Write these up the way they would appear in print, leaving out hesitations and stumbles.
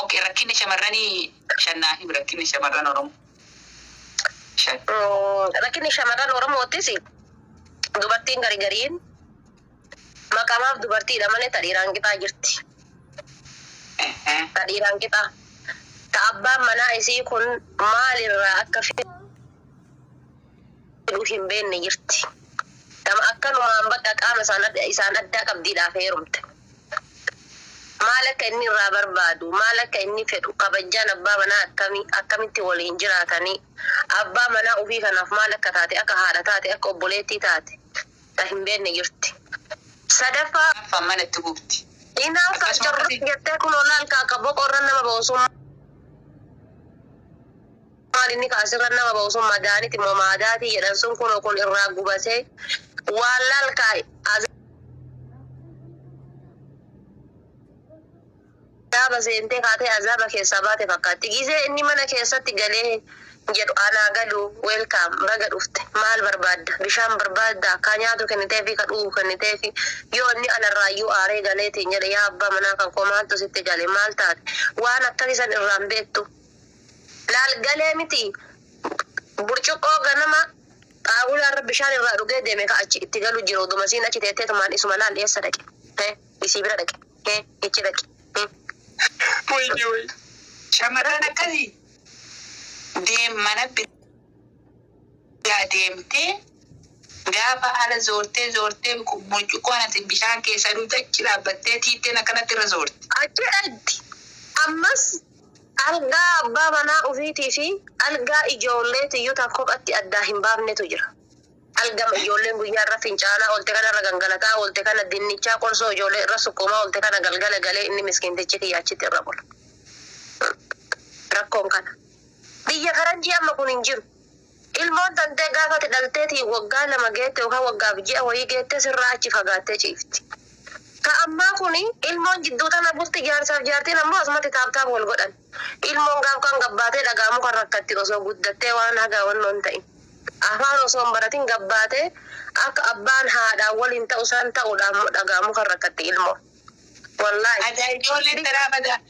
Oke, rakkinni shamarranii shannaa fi rakkinni shamarran Oromoo. Rakkinni shamarran Oromootis dubartiin garigariin maqamaaf dubartiidha malee tadhiiraan qixaa jirti. Tadhiiraan qixaa. Ta abbaan manaa isii kun maalirraa akka fedhu hin beekne jirti. Nama akkanumaan bakka qaama isaan addaa qabdiidhaaf heerumte. Maal akka inni irraa barbaadu, maal akka inni fedhu kabajjaan abbaa manaa akkamitti waliin jiraatanii abbaa manaa ofii kanaaf maal akka taate, akka haadha taate, akka obboleettii taate ta hin beekne jirti. Sadaffaa mana itti gubti. Inaaf kan jorroti jettee kun olaal kaaka boqorran nama ba'usummaa. Maal inni kaasirran nama ba'usummaa daaniti moo maadaatii jedhan sun kun irraa gubatee waan laal kaa'e. Azaba seentee kaatee azaba keessaa baate fakkaatti. Gisee inni mana keessatti galee jedhu anaa galu welkaam baga dhufte maal barbaadda bishaan barbaadda ka nyaatu kenniteefi ka dhugu kenniteefi yoo inni anarraayyuu aaree galeetiin jedhe yaa abbaa manaa kan koo maaltu sitti gale maal taate waan akkasisan irraan beektu laal galee miti burcuqqoo ganama qaawulaarra bishaan irraa dhugee deeme ka achi itti galu jiru dumasiin achi teetteetumaan isuma laal eessa dhaqe isii bira dhaqe ichi dhaqe. Woi. Shamarran akkasii mana deemtee gaafa haala zoortee burcuqqoon ati bishaan keessa dhuute achi dhaabbattee tiitteen akkanatti irra zoorte. Achi dhaqti. Ammas algaa abbaa manaa ofiitii fi algaa ijoolleetiyyuu tan kophatti addaa hin baafnetu jira. Algama ijoolleen guyyaa irra fincaanaa oolte kana irra gangalataa oolte kana dinnichaa qorsoo ijoollee irra sukkumaa oolte kana galgala galee inni miskintichi kiyyachitti irra bula. Rakkoon kana. Biyya karanjii amma kun hin jiru. Ilmoon tantee gaafate dhalteetii waggaa 2 geette yookaan waggaaf 6 wayii geette sirraa achi fagaattee ciifti. Ka ammaa kuni ilmoon jidduu tana bulti jaarsaaf jaartiin ammoo asumatti taaptaaf wal godhan. Ilmoon gaaf kan gabbaatee dhagaamu kan rakkatti osoo guddattee waan hagaa wannoon ta'in. Afaan osoo hin baratin gabbaatee akka abbaan haadhaan waliin ta'u isaan ta'uudhaan dhagaamu kan rakkatti ilmoo. Wallaahi. Adaa ijoolleen daraabada.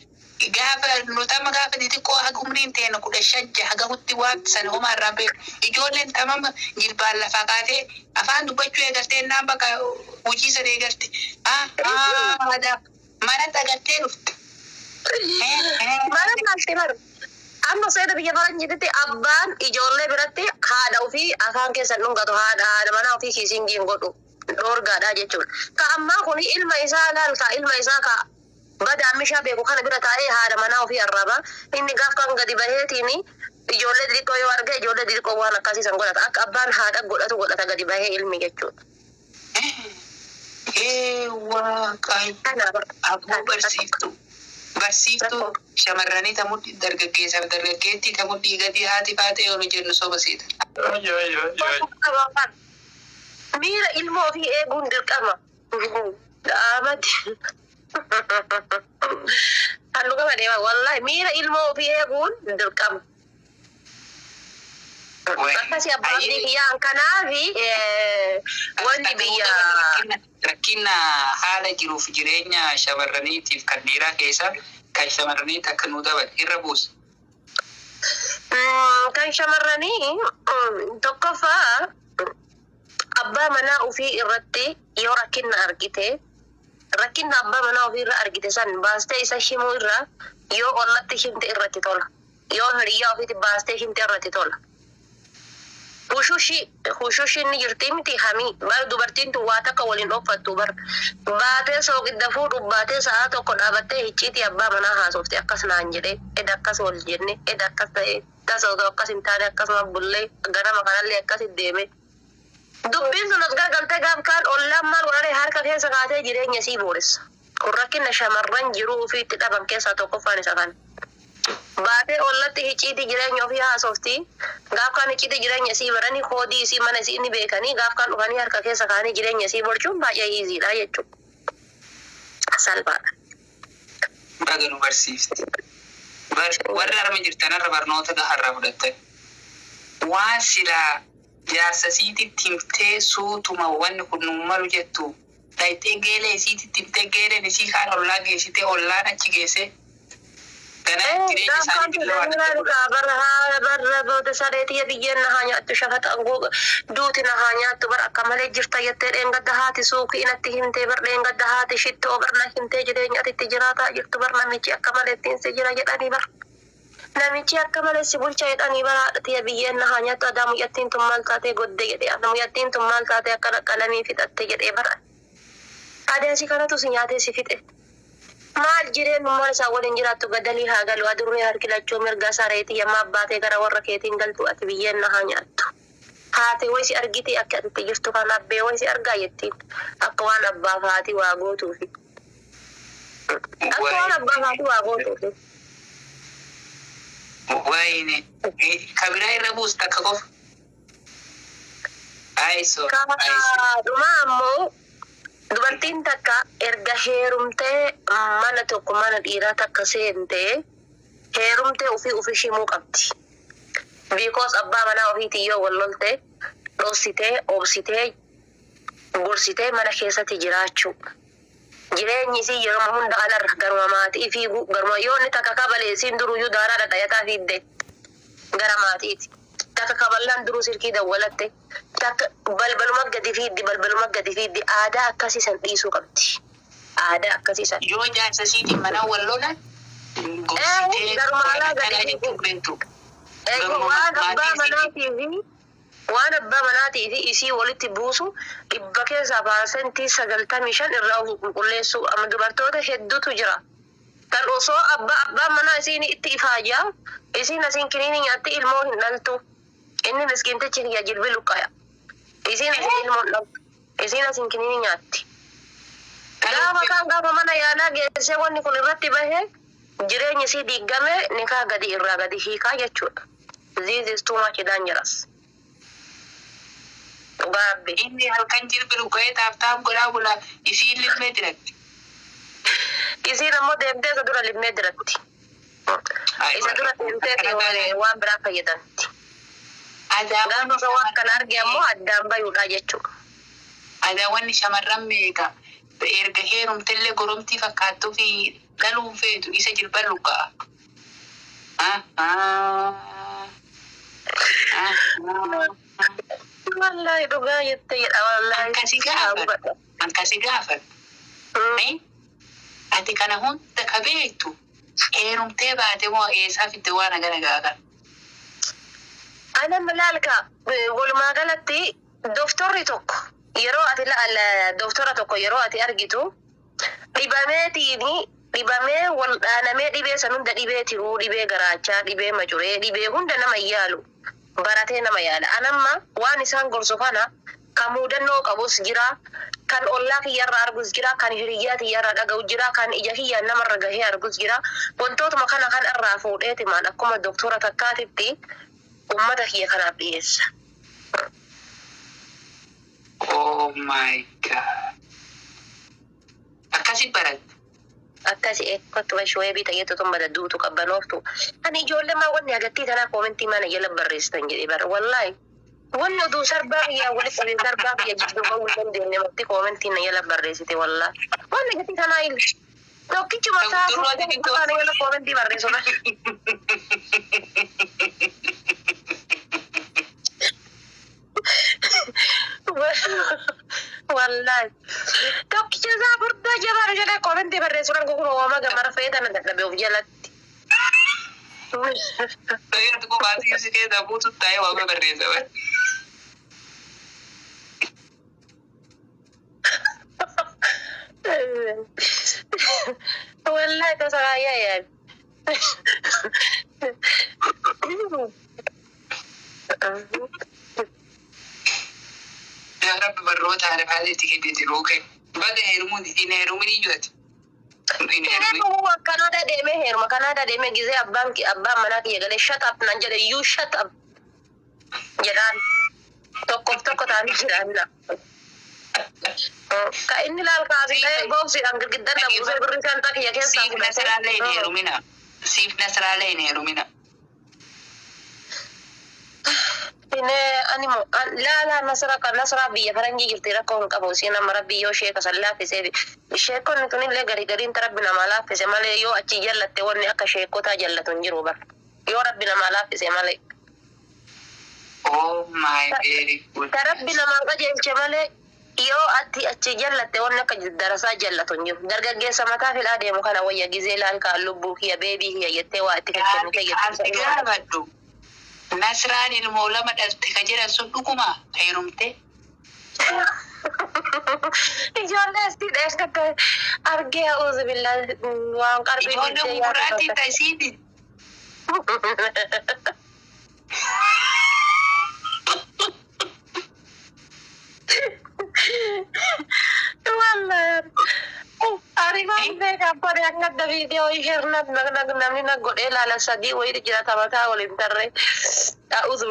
Gaafa nutama gaafa xixiqqoo haga umriin teena 15 haga hutti waan sana homaa irraa beeku. Ijoolleen tamama jilbaan lafaa kaatee afaan dubbachuu eegaltee naan bakka hojii sana eegalte. Mana dhagattee dhufte. Mana naalti baru. Amma seeda biyya faranjiitti abbaan ijoollee biratti haadha ofii afaan keessa dhungatu haadha manaa ofii kiisingiin godhu dhoorgaadha jechuudha. Ka ammaa kun ilma isaa laalka ilma isaa ka badaa mishaa beeku kana bira taa'ee haadha manaa ofii arraba inni gaaf kan gadi baheetiin ijoollee xixiqqoo yoo arge ijoollee xixiqqoo waan akkasiisan godhata akka abbaan haadha godhata gadi bahee ilmi jechuudha. Aboo barsiiftuu shamarranii tamuu dargaggeessaaf dargaggeettii tamuu dhiigatii haati baatee yoo nu jennu soba siita. Miira ilmoo ofii eeguun dirqama. Dhaamati. Halluu qaba deema wallahi miira ilmoo ofii eeguun dirqama. Akkasii abbaan biyyaan kanaafi wanti biyya rakkina haala jiruuf jireenya shamarraniitiif kan dhiiraa keessa kan shamarranii takka nu daban irra buusa. Kan shamarranii tokkoffaa abbaa manaa ofii irratti yoo rakkina argite rakkinna abbaa manaa ofii irra argite san baastee isa himuu irra yoo ollatti himte irratti tola yoo hiriyaa ofiitti baastee himte irratti tola. Hushushi ni jirti miti hamii bar dubartiin tu waa takka waliin dhoffattu bar baatee soogidda fuudhu baatee sa'a tokko dhaabattee hicciitii abbaa manaa haasofte akkas naan jedhee eda akkas wal jenne eda akkas ta'e tasoo akkas hin taane akkasuma bullee ganama kanallee akkas deeme. Dubbiin sun as gargaltee gaaf kaan ollaan maal godhane harka keessa kaatee jireenya sii booressa. Kun rakkina shamarran jiruu ofiitti dhaban keessaa tokkoffaan isa kana. Baatee ollatti hicciitii jireenya ofii haasoftii gaaf kaan hicciitii jireenya sii baranii koodii isii mana isii inni beekanii gaaf kaan dhufanii harka keessa kaanii jireenya sii bolchuun baay'ee iiziidha jechuudha. Salphaadha. Baga nu barsiifti. Warra arma jirtanarra barnoota gaharraa fudhattan. Waan silaa jaarsa siititti himtee suutuma wanni kun nu malu jettu. Tayitee geelee isiititti himtee geeleen isii kaan ollaa geessitee ollaan achi geessee Kana jireenya isaanii barra booda sadeetii biyyeen na haa nyaattu shafata angoo duuti na haa nyaattu bar akka malee jirta jettee dheengadda haati suuqii inatti himtee bar dheengadda haati shittoo bar na himtee jireenya atitti jiraataa jirtu bar namichi akka malee ittiin si jira jedhanii bar namichi akka malee si bulcha jedhanii bar haadhatiya biyyeen na haa nyaattu adaa muyyattiin tun maal taatee godde jedhe ada muyyattiin tun maal taatee akka qalamii fixatte jedhee bar adeesi kanatu si nyaatee si fixe. Maal jireen ummaan isaa waliin jiraattu gadalii haa galu adurree harkilachuu mirga sareetii yamma abbaatee gara warra keetiin galtu ati biyyeen na haa nyaattu. Haati waysi argiti akka atitti jirtu kan abbee waysi argaa jettiin akka waan abbaaf haati waa gootuufi. Akka waan abbaaf haati waa gootuufi. Wayne kabiraa irra buusta akka qofa. Ayiso. Dhuma ammoo dubartiin takka erga heerumtee mana tokko mana dhiiraa takka seentee heerumtee ofii shimuu qabdi. Because abbaa manaa ofiitii yoo walloltee dhoositee obsitee gorsitee mana keessatti jiraachuu. Jireenyi isii yeroo hunda alarra garuma maatii fi garuma yoo inni takka kabalee isiin duruyyuu daaraa dhadhayataa fiidde gara maatiiti. Takka kaballaan duruu sirkii dawwalatte. Takka balbaluma gadi fiiddi aadaa akkasiisan dhiisuu qabdi. Aadaa akkasiisan. Yoo jaarsa siitiin mana wal lolan gorsitee garumaalaa gadi fiiddu. Waan abbaa manaatii fi isii walitti buusu dhibba keessaa paasentii 95 irraa of qulqulleessu amma dubartoota hedduutu jira. Kan osoo abbaa manaa isiin itti ifaajaa isiin asiin kiniini nyaatti ilmoo hin dhaltu. Inni miskiintichi kiyya jilbi luqqaya. Isiin asiin ilmoo hin dhaltu. Isiin asiin kiniini nyaatti. Gaafa mana yaalaa geessee wanni kun irratti bahee jireenyi isii diigame nikaa irraa gadi hiikaa jechuudha. This is too much dangerous. Gaabbi. Inni halkan jilbi luqqa'ee taaf godhaa bula isiin limee diratti. Isiin ammoo deemtee isa dura limee diratti. Isa dura deemtee waan biraa fayyadamti. Gaafa waan kana arge ammoo addaan bayuudha jechuudha. Adaawwanni shamarran meeqa erga heerumtellee goromtii fakkaattuu fi dhaluun feetu isa jilban luqqa'a. Wallahi dhugaa jettee jedha wallahi. Akkasi gaafa. Ati kana hunda ka beektu heerumtee baate moo eessaa fidde waan agana gaafa. Ana malaalka walumaa galatti doktorri tokko yeroo ati doktora tokko yeroo ati argitu dhibamee wal dhaanamee dhibee san hunda dhibee tiruu dhibee garaachaa dhibee macuree dhibee hunda nama yaalu baratee nama yaala. Anamma waan isaan gorsu kana kan muudannoo qabus jira kan ollaa kiyyarraa argus jira kan hiriyyaa kiyyarraa dhaga'u jira kan ija kiyyaan namarra gahee argus jira wantootuma kana kan irraa fuudheeti maan akkuma doktora takkaatitti ummata kiyya kanaaf dhiyeessa. Oh my God. Akkasi baratte. Akkasi kottu bashooyee bitayyeetu tumbada duutu qabbanooftu. Ani ijoollee maa wanni agattii tanaa koomentii mana jala barreessitan jedhee bara wallaahi. Wanni oduu sarbaa kiyyaa walitti qabee sarbaa kiyya jidduu ba'uu dandeenye matti koomentii na jala barreessite wallaahi. Wanni agattii tanaa illee. Tokkichuma taasisa kana jala koomentii barreessudha. Wallahi. Tokkicha isaa furdaa jabaa jedhee koomentii barreessuudhaan guguruu hooma gamara fayyadama dadhabee of jalatti. Tayyatu kubaasii si keessa buutu taa'ee waama barreessa bara. Wallahi tasa raayyaa yaadu. Ya Rabbi barroota haala haaleetti kenneeti rookee. Baga heerumuun ittiin heerumin iyyoote. Kanaada deemee heeruma kanaada deemee gizee abbaan manaa kiyya galee shut up nan jedhe you shut up jedhaan tokko taa'anii jiraanna. Ka inni laal kaasee boobsiidhaan girgiddaan dhabuusee birri santa kiyya keessaa Siif nasiraallee hin heerumina. Siif nasiraallee hin heerumina. لا نصرة بيا فرنجي جرتي ركون قبو سينا مربي يو شيخ سلا في سيبي الشيخ كون توني لا غري تربنا مالا في سمالي يو اتي جلت وني اكا شيخ تا جلت نجرو بر يو ربنا مالا في سمالي Oh my very good. تربنا ما قجل جمالي يو اتي جلت وني اكا درسا جلت نجرو درجة جيسا متا في الادي مكانا ويا جزيلا انكا اللبو هي بيبي هي يتوا اتكتن Gaafadhu Nasraan ilmoo lama dhalte ka jedhan sun dhuguma heerumte. Ijoollee asii dheeskatti argee uzu billaa waan qarbii Ijoollee gurraatii ta'isiiti. Arifan beekaa bari akka adda viidiyoo ishee namni na godhee ilaala sadii wayii jira taphataa waliin tarree.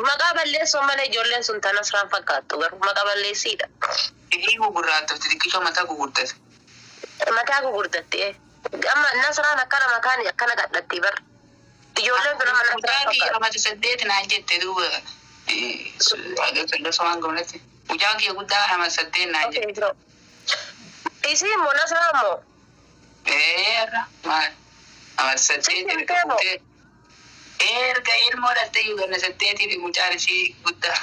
Maqaa balleessoo malee ijoolleen sun tan Nasraan fakkaattu garuu maqaa balleessiidha. Ilii gugurraatofti xiqqishoo mataa gugurdate. Mataa gugurdatte amma Nasraan akkana mataan akkana gadhatti bar. Ijoolleen sun amma Nasraan fakkaatu. Mata saddeet naan jette duuba somaan gomnatti. Ujaan kiyya guddaa nama saddeet naan jette. Isiin moo Nasraan moo? Maal? Nama saddeet erga ilmoo dhalte iyyuu ganna saddeetii mucaan ishii guddaa.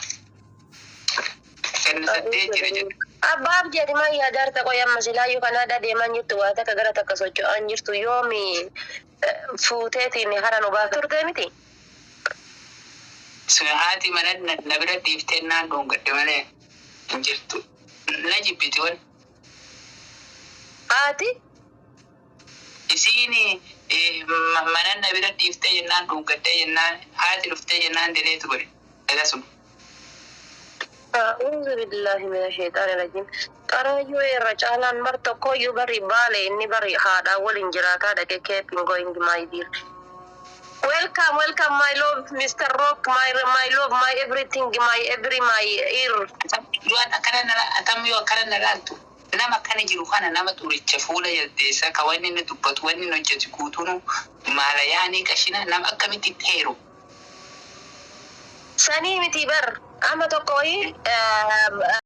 Ganna saddeet jira jedhu. Abbaaf jedhi maa yaadaarta qoyamma silaayyuu kanaa deeman jirtu waa takka gara takka socho'an jirtu yoomi fuuteetiin hara nu baatu turte miti. Haati mana na bira dhiiftee naan dhoongadde malee hin jirtu. Na jibbiti wal. Haati? Isiin mana na bira dhiiftee jennaan dhoongaddee jennaan haati dhuftee jennaan dileetu godhe. Dagasuma. أعوذ بالله من الشيطان الرجيم ترى يو رجالان مرتكو يو بري بالي إني بري هذا أول إنجراتا ده كيف going my dear welcome my love Mr. Rock my love my everything my ear Duan akana atam yo akana lantu nama kana jiru kana nama turicha fuula yaddeessa ka wanni inni dubbatu wanni inni hojjetu guutuun maala yaanii qashina nama akkamitti heeru. Sanii miti bar amma tokko